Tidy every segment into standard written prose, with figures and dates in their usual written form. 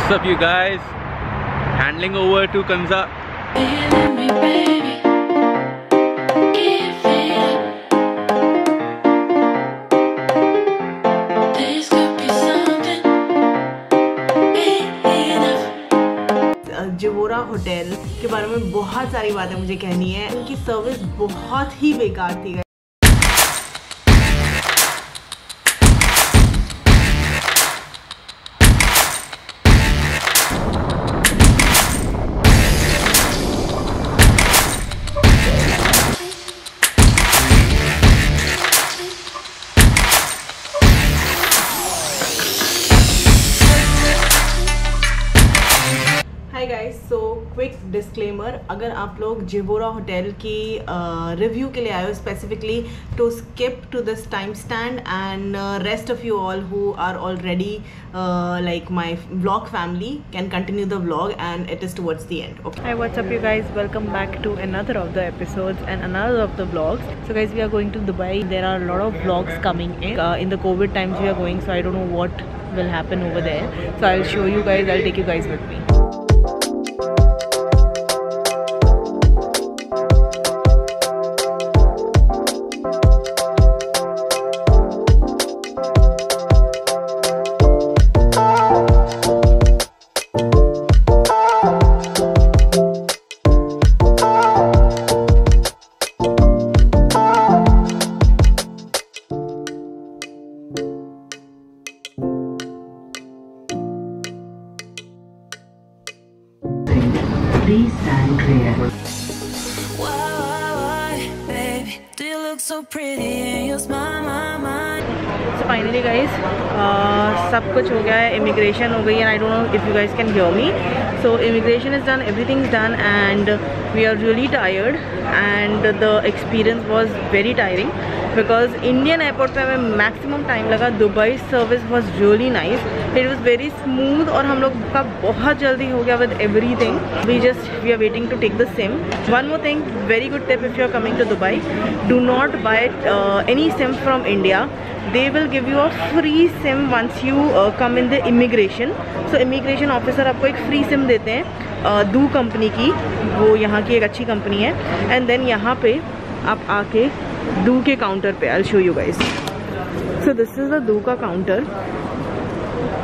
What's up, you guys? Handling over to Kanza. Zivora hotel के बारे में बहुत सारी बातें मुझे कहनी है। उनकी सर्विस बहुत ही बेकार थी। सो क्विक डिस्क्लेमर, अगर आप लोग जिवोरा होटल की रिव्यू के लिए आए हो स्पेसिफिकली, तो skip to this timestamp and rest of you all who are already like my vlog family can continue the vlog and it is towards the end. Okay. Hi, what's up you guys? Welcome back to another of the episodes and another of the vlogs. So guys, we are going to Dubai. There are a lot of vlogs coming in the COVID times we are going, so I don't know what will happen over there. So I'll show you guys, I'll take you guys with me. Please stand clear. Why, baby, do you look so pretty and you smile my mind? So finally guys, सब कुछ हो गया है, immigration हो गई, and I don't know if you guys can hear me. So immigration is done, everything is done, and we are really tired, and the experience was very tiring because Indian airport पे हमें maximum time लगा. Dubai service was really nice. It was very smooth और हम लोग का बहुत जल्दी हो गया with everything. We are waiting to take the SIM. One more thing, very good tip if you are coming to Dubai, do not buy any SIM from India. They will give you a free SIM once you come in the immigration. So immigration officer आपको एक free SIM देते हैं दू company की, वो यहाँ की एक अच्छी कंपनी है. एंड देन यहाँ पे आप आके दू के काउंटर पे, I'll show you guys. So this is the दू का counter.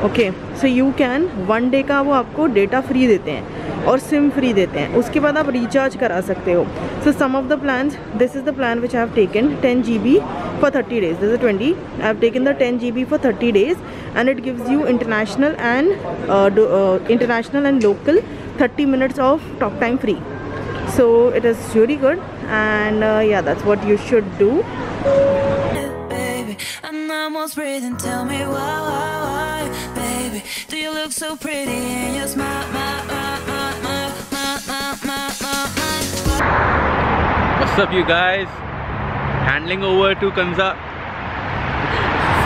Okay, so you can 1 day का वो आपको डेटा फ्री देते हैं और सिम फ्री देते हैं. उसके बाद आप रिचार्ज करा सकते हो. So some of the plans, this is the plan which I have taken, 10 GB for 30 days. This is 20. I have taken the 10 GB for 30 days and it gives you international and local 30 minutes of talk time free. So it is really good, and yeah, that's what you should do. Baby, I'm almost breathing. Tell me why, baby, do you look so pretty and you smile, What's up, you guys? Handling over to Kanza.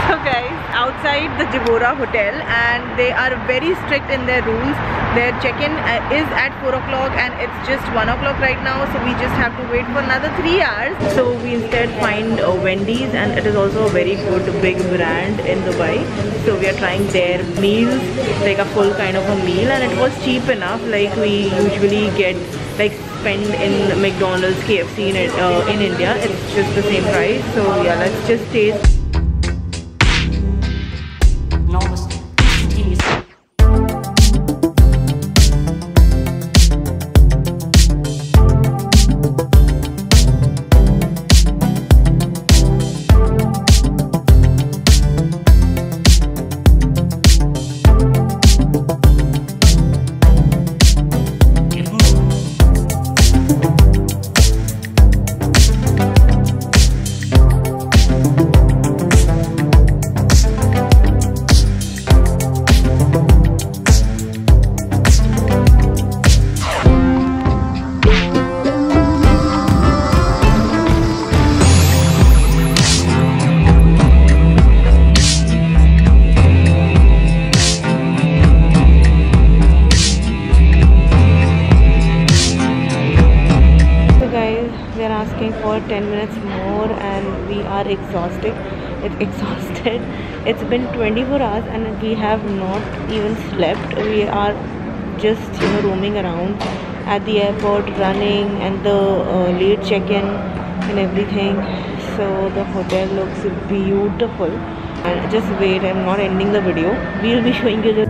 So guys, outside the Jiwora hotel, and they are very strict in their rules. Their check-in is at 4 o'clock and it's just 1 o'clock right now, so we just have to wait for another 3 hours. So we instead find Wendy's, and it is also a very good big brand in Dubai. So we are trying their meals, like a full kind of a meal, and it was cheap enough, like we usually get like spend in McDonald's, KFC in India. It's just the same price. So yeah, let's just taste. asking for 10 minutes more and we are exhausted. it's exhausted. It's been 24 hours and we have not even slept. We are just, you know, roaming around at the airport, running, and the late check-in and everything. So the hotel looks beautiful. And just wait, I'm not ending the video. We'll be showing you the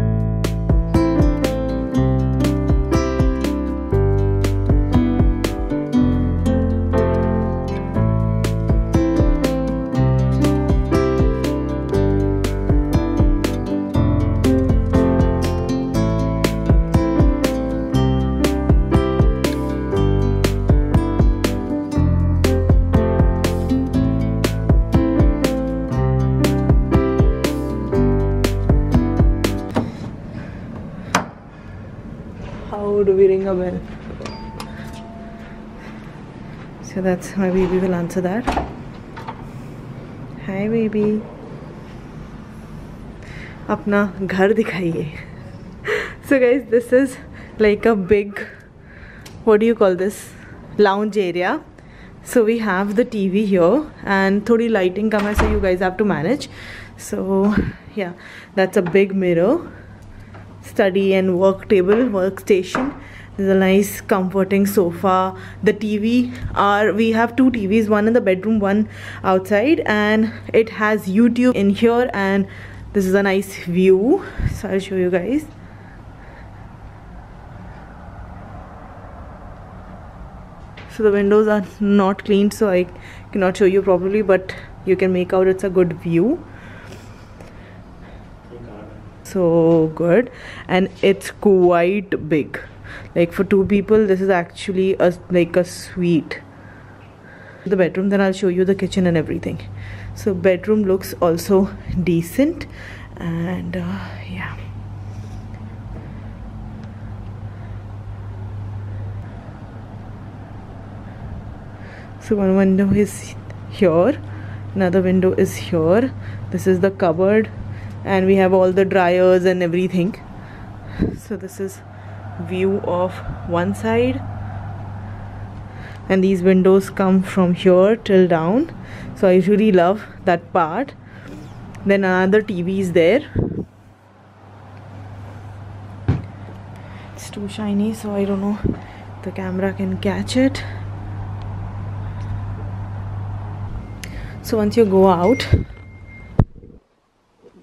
how do we ring a bell? So that's my baby will answer that. Hi baby. अपना घर दिखाइए. So guys, this is like a big, what do you call this, lounge area. So we have the TV here and थोड़ी lighting कम है, so you guys have to manage. So yeah, that's a big mirror, study and work table, workstation. There's a nice comforting sofa. The TV we have two TVs, one in the bedroom, one outside, and it has YouTube in here, and this is a nice view. So I'll show you guys. So the windows are not cleaned, so I cannot show you properly, but you can make out it's a good view. So good, and it's quite big. Like for two people, this is actually like a suite. The bedroom, then I'll show you the kitchen and everything. So bedroom looks also decent, and yeah. So one window is here, another window is here. This is the cupboard, and we have all the dryers and everything. So this is view of one side, and these windows come from here till down. So I really love that part. Then another TV is there. It's too shiny, so I don't know if the camera can catch it. So once you go out,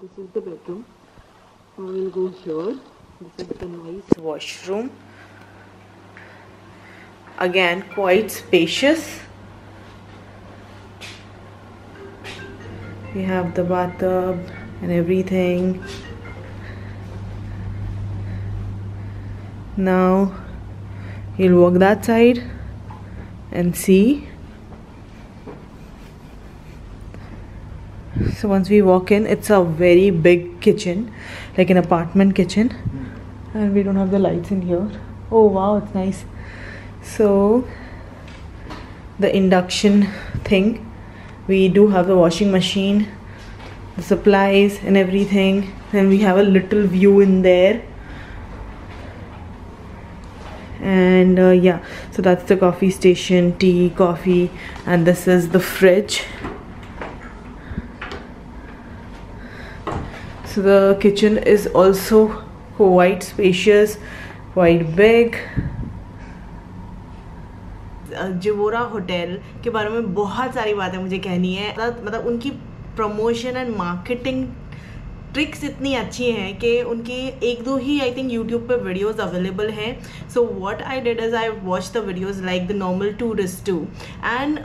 this is the bedroom. I will go here. This is the nice washroom. Again, quite spacious. We have the bathtub and everything. Now you'll walk that side and see. So once we walk in, it's a very big kitchen, like an apartment kitchen, and we don't have the lights in here. Oh wow, it's nice. So the induction thing, we do have the washing machine, the supplies and everything. Then we have a little view in there, and yeah, so that's the coffee station, tea, coffee, and this is the fridge. So the kitchen is also quite spacious, quite big. Zivora hotel के बारे में बहुत सारी बातें मुझे कहनी है. मतलब उनकी प्रमोशन एंड मार्केटिंग ट्रिक्स इतनी अच्छी हैं कि उनकी एक दो ही आई थिंक यूट्यूब पे वीडियोस अवेलेबल हैं. So what I did is I watch the videos like the normal tourist too, and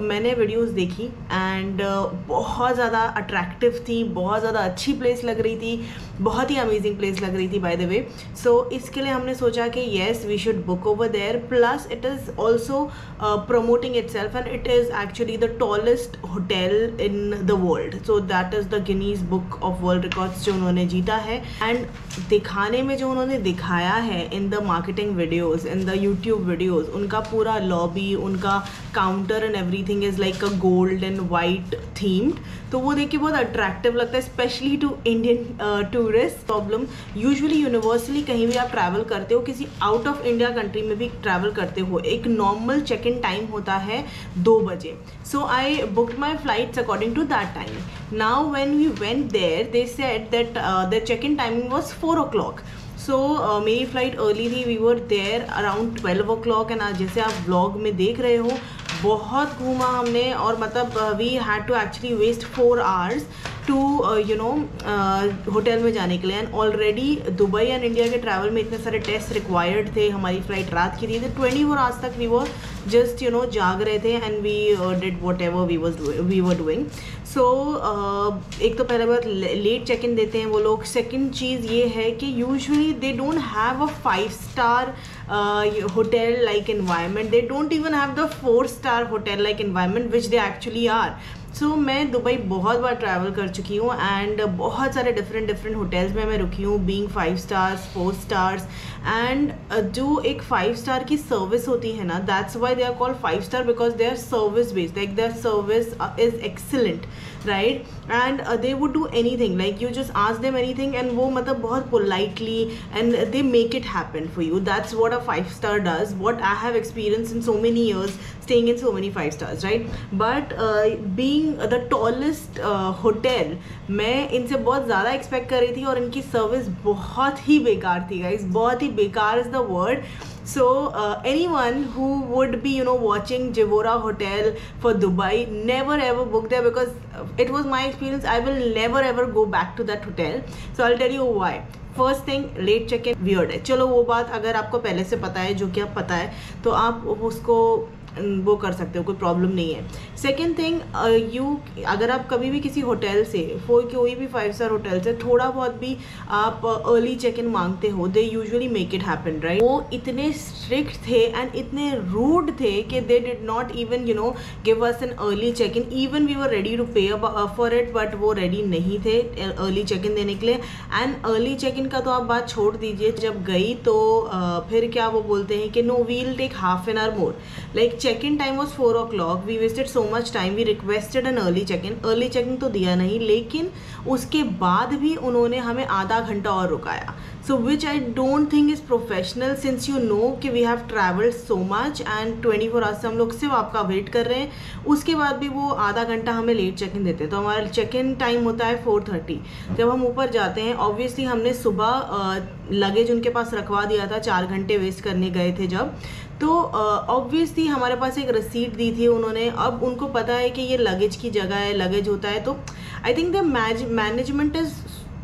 मैंने वीडियोस देखी एंड बहुत ज़्यादा अट्रैक्टिव थी, बहुत ज़्यादा अच्छी प्लेस लग रही थी, बहुत ही अमेजिंग प्लेस लग रही थी बाय द वे. सो इसके लिए हमने सोचा कि yes we should book over there. Plus it is also promoting itself, and it is actually the tallest hotel in the world. So that is the Guinness book of world records जो उन्होंने जीता है. And दिखाने में जो उन्होंने दिखाया है in the marketing videos, in the YouTube videos, उनका पूरा लॉबी, उनका counter and everything is like a gold and white themed. तो वो देख के बहुत अट्रैक्टिव लगता है, specially to Indian tourist problem usually universally कहीं भी आप ट्रैवल करते हो, किसी आउट ऑफ इंडिया कंट्री में भी ट्रैवल करते हो, एक नॉर्मल चेक इन टाइम होता है 2 बजे. So I booked my flights according to that time. Now when we went there they said that the check in timing was 4 o'clock. So मेरी flight early थी. We were there around 12 o'clock and आज जैसे आप vlog में देख रहे हो बहुत घूमा हमने, और मतलब we had to actually waste 4 hours to hotel में जाने के लिए. And already Dubai and India के ट्रैवल में इतने सारे टेस्ट रिक्वायर्ड थे. हमारी फ़्लाइट रात की थी, तो 24 hours तक वी वर जस्ट जाग रहे थे and we did whatever we were doing. So एक तो पहले बार लेट चेक इन देते हैं वो लोग. सेकेंड चीज़ ये है कि usually they don't have a 5-star hotel like environment. They don't even have the 4-star hotel like environment which they actually are. सो मैं दुबई बहुत बार ट्रैवल कर चुकी हूँ एंड बहुत सारे डिफरेंट होटल्स में मैं रुकी हूँ, बीइंग 5 stars 4 stars. एंड जो एक 5 star की सर्विस होती है ना, that's why they are called 5 star because they are service based. Like there service is excellent, right? And they would do anything, like you just ask them anything and वो मतलब बहुत politely and they make it happen for you. That's what a 5 star does, what I have experience in so many years staying in so many 5 stars, right? But being the tallest hotel, मैं इनसे बहुत ज़्यादा expect कर रही थी और इनकी service बहुत ही बेकार थी गाइज. बहुत ही बेकार is the word. So anyone who would be watching Jivora Hotel for Dubai, never ever book there because it was my experience. I will never ever go back to that hotel. So I'll tell you why. First thing, late check in weird है. चलो वो बात अगर आपको पहले से पता है, जो कि आप पता है, तो आप उसको वो कर सकते हो, कोई प्रॉब्लम नहीं है. सेकेंड थिंग, अगर आप कभी भी किसी होटल से, कोई भी 5 star होटल से थोड़ा बहुत भी आप अर्ली चेक इन मांगते हो, they usually make it happen, right? वो इतने स्ट्रिक्ट थे एंड इतने रूड थे कि they did not even give us an early check in. Even we were ready to pay for it, but वो ready नहीं थे अर्ली चेक इन देने के लिए. एंड अर्ली चेक इन का तो आप बात छोड़ दीजिए, जब गई तो फिर क्या वो बोलते हैं कि no we'll take half an hour more. Like check-in time was 4 o'clock. We wasted so much time. We requested an early check-in. Early check-in तो दिया नहीं, लेकिन उसके बाद भी उन्होंने हमें आधा घंटा और रुकाया. So which I don't think is professional, since you know कि we have traveled so much and 24 hours से हम लोग सिर्फ आपका वेट कर रहे हैं. उसके बाद भी वो आधा घंटा हमें लेट चेक इन देते हैं. तो हमारा चेक इन टाइम होता है 4:30. जब हम ऊपर जाते हैं, ऑब्वियसली हमने सुबह लगेज उनके पास रखवा दिया था, 4 घंटे वेस्ट करने गए थे जब. तो ऑब्वियसली हमारे पास एक रसीद दी थी उन्होंने. अब उनको पता है कि ये लगेज की जगह है, लगेज होता है. तो I think the management is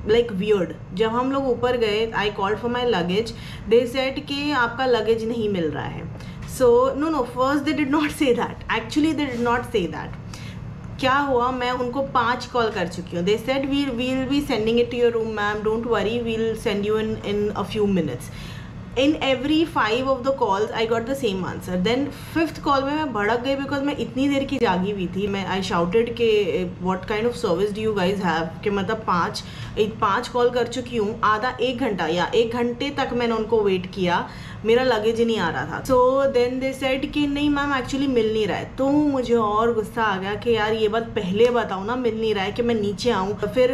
like weird. जब हम लोग ऊपर गए, I called for my luggage. They said कि आपका लगेज नहीं मिल रहा है. So no, first they did not say that. Actually they did not say that. क्या हुआ, मैं उनको 5 कॉल कर चुकी हूँ. They said we will be sending it to your room ma'am, don't worry, we will send you in a few minutes. In every 5 of the calls I got the same answer. Then 5th call में मैं भड़क गई because मैं इतनी देर की जागी हुई थी. मैं आई शाउटेड कि what kind of service do you guys have, कि मतलब 5 कॉल कर चुकी हूँ, आधा 1 घंटा या 1 घंटे तक मैंने उनको वेट किया, मेरा लगेज ही नहीं आ रहा था. सो देन दे सेड कि नहीं मैम एक्चुअली मिल नहीं रहा है. तो मुझे और गुस्सा आ गया कि यार ये बात पहले बताओ ना, मिल नहीं रहा है, कि मैं नीचे आऊँ. फिर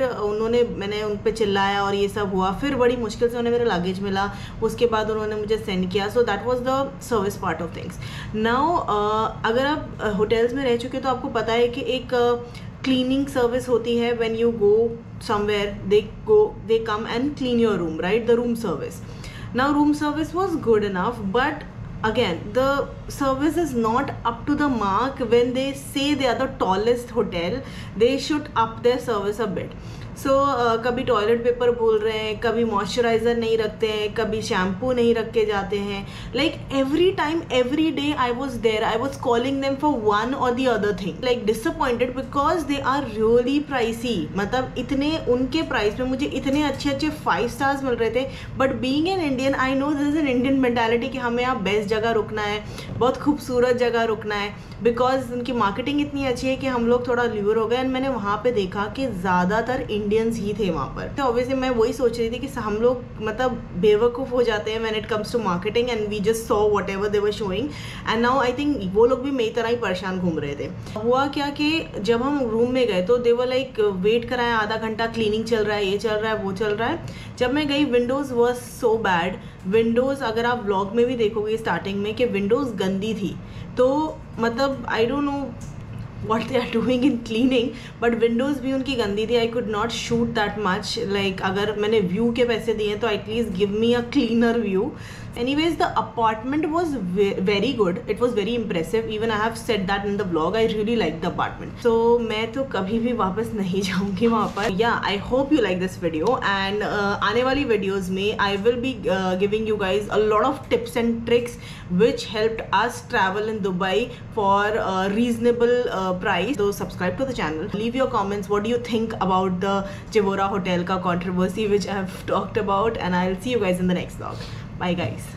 मैंने उन पर चिल्लाया और ये सब हुआ. फिर बड़ी मुश्किल से उन्हें मेरा लगेज मिला. उसके बाद उन्होंने मुझे सेंड किया. So that was the service part of things. Now अगर आप होटल्स में रह चुके तो आपको पता है कि एक क्लीनिंग सर्विस होती है. When you go somewhere they come and clean your room, right? The room service. Now room service was good enough, but again the service is not up to the mark. When they say they are the tallest hotel, they should up their service a bit. सो कभी toilet paper बोल रहे हैं, कभी moisturiser नहीं रखते हैं, कभी shampoo नहीं रख के जाते हैं. Like every time every day I was there, I was calling them for one और the other thing. Like disappointed because they are really pricey. मतलब इतने उनके प्राइस में मुझे इतने अच्छे 5 stars मिल रहे थे. But being an Indian, I know this is an Indian mentality कि हमें यहाँ बेस्ट जगह रुकना है, बहुत खूबसूरत जगह रुकना है, बिकॉज उनकी मार्केटिंग इतनी अच्छी है कि हम लोग थोड़ा ल्यूर हो गए. एंड मैंने वहाँ पे देखा कि ज़्यादातर इंडियंस ही थे वहाँ पर। तो ऑब्वियसली मैं वही सोच रही थी कि हम लोग मतलब बेवकूफ़ हो जाते हैं when it comes to marketing and we just saw whatever they were showing and now I think वो लोग भी मेरी तरह ही परेशान घूम रहे थे। हुआ क्या कि जब हम रूम में गए तो दे वर लाइक वेट कराया आधा घंटा, क्लीनिंग चल रहा है, ये चल रहा है, वो चल रहा है। जब मैं गई Windows was so bad. Windows अगर आप व्लॉग में भी देखोगे स्टार्टिंग में कि विंडोज़ गंदी थी, तो मतलब I don't know what they are doing in cleaning, but windows भी उनकी गंदी थी। I could not shoot that much, like अगर मैंने view के पैसे दिए तो at least give me a cleaner view. Anyways, the apartment was very good. It was very impressive. Even I have said that in the vlog. I really liked the apartment. So मैं तो कभी भी वापस नहीं जाऊँगी वहाँ पर। Yeah, I hope you like this video. And आने वाली videos में I will be giving you guys a lot of tips and tricks which helped us travel in Dubai for a reasonable price. So subscribe to the channel. Leave your comments. What do you think about the Chivora Hotel ka controversy which I have talked about? And I'll see you guys in the next vlog. Bye guys.